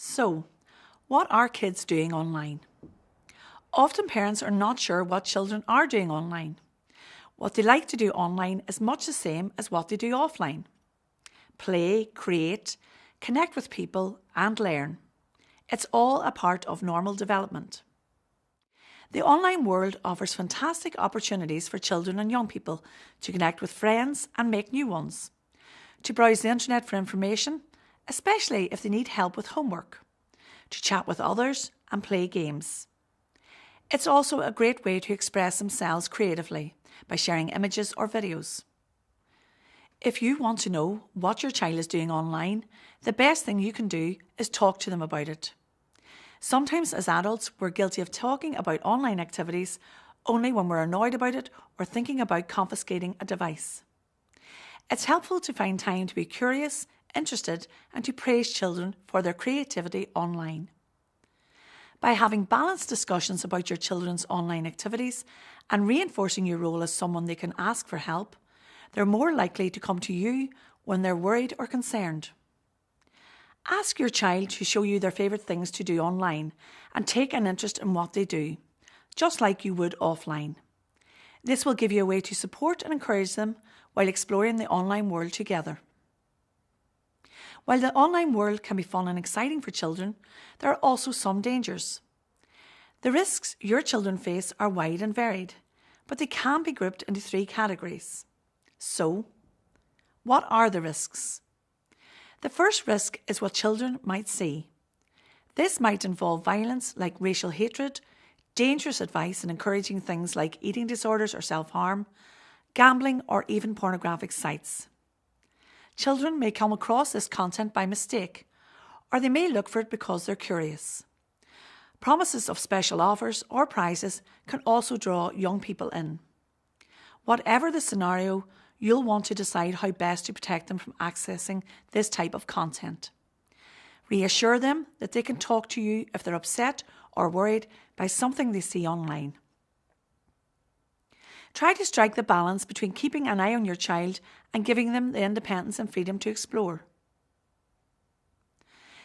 So, what are kids doing online? Often parents are not sure what children are doing online. What they like to do online is much the same as what they do offline. Play, create, connect with people and learn. It's all a part of normal development. The online world offers fantastic opportunities for children and young people to connect with friends and make new ones, to browse the internet for information, especially if they need help with homework, to chat with others and play games. It's also a great way to express themselves creatively by sharing images or videos. If you want to know what your child is doing online, the best thing you can do is talk to them about it. Sometimes as adults, we're guilty of talking about online activities only when we're annoyed about it or thinking about confiscating a device. It's helpful to find time to be curious, interested, and to praise children for their creativity online. By having balanced discussions about your children's online activities and reinforcing your role as someone they can ask for help, they're more likely to come to you when they're worried or concerned. Ask your child to show you their favourite things to do online and take an interest in what they do, just like you would offline. This will give you a way to support and encourage them while exploring the online world together. While the online world can be fun and exciting for children, there are also some dangers. The risks your children face are wide and varied, but they can be grouped into 3 categories. So, what are the risks? The first risk is what children might see. This might involve violence like racial hatred, dangerous advice and encouraging things like eating disorders or self-harm, gambling or even pornographic sites. Children may come across this content by mistake, or they may look for it because they're curious. Promises of special offers or prizes can also draw young people in. Whatever the scenario, you'll want to decide how best to protect them from accessing this type of content. Reassure them that they can talk to you if they're upset or worried by something they see online. Try to strike the balance between keeping an eye on your child and giving them the independence and freedom to explore.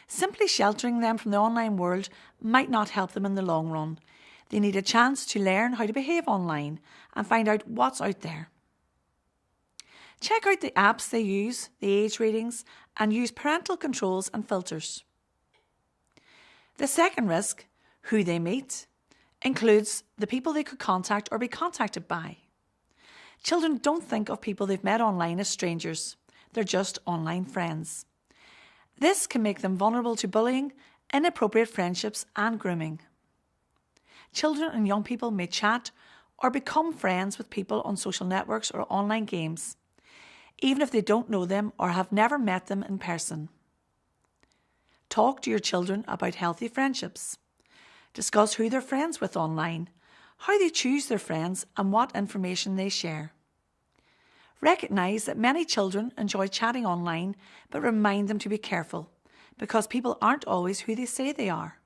Simply sheltering them from the online world might not help them in the long run. They need a chance to learn how to behave online and find out what's out there. Check out the apps they use, the age ratings, and use parental controls and filters. The second risk, who they meet, includes the people they could contact or be contacted by. Children don't think of people they've met online as strangers. They're just online friends. This can make them vulnerable to bullying, inappropriate friendships, and grooming. Children and young people may chat or become friends with people on social networks or online games, even if they don't know them or have never met them in person. Talk to your children about healthy friendships. Discuss who they're friends with online, how they choose their friends, and what information they share. Recognise that many children enjoy chatting online, but remind them to be careful, because people aren't always who they say they are.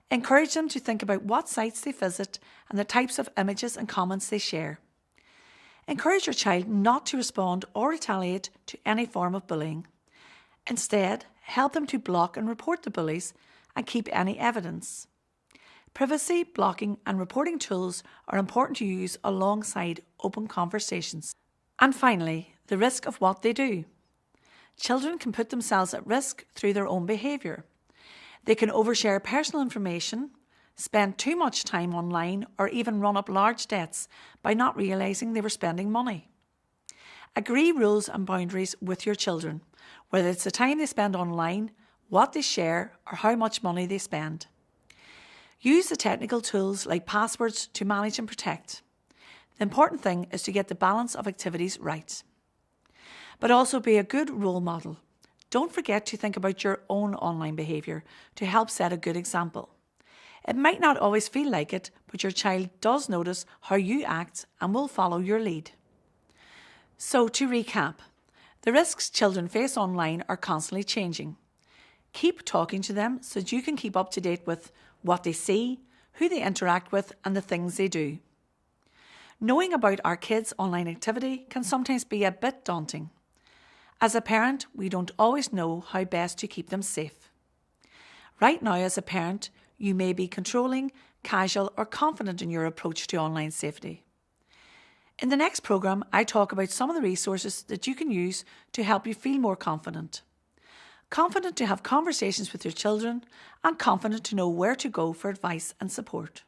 Encourage them to think about what sites they visit and the types of images and comments they share. Encourage your child not to respond or retaliate to any form of bullying. Instead, help them to block and report the bullies and keep any evidence. Privacy, blocking and reporting tools are important to use alongside open conversations. And finally, the risk of what they do. Children can put themselves at risk through their own behaviour. They can overshare personal information, spend too much time online, or even run up large debts by not realising they were spending money. Agree rules and boundaries with your children, whether it's the time they spend online, what they share, or how much money they spend. Use the technical tools like passwords to manage and protect. The important thing is to get the balance of activities right. But also be a good role model. Don't forget to think about your own online behaviour to help set a good example. It might not always feel like it, but your child does notice how you act and will follow your lead. So to recap, the risks children face online are constantly changing. Keep talking to them so that you can keep up to date with what they see, who they interact with, and the things they do. Knowing about our kids' online activity can sometimes be a bit daunting. As a parent, we don't always know how best to keep them safe. Right now, as a parent, you may be controlling, casual, or confident in your approach to online safety. In the next programme, I talk about some of the resources that you can use to help you feel more confident. Confident to have conversations with your children, and confident to know where to go for advice and support.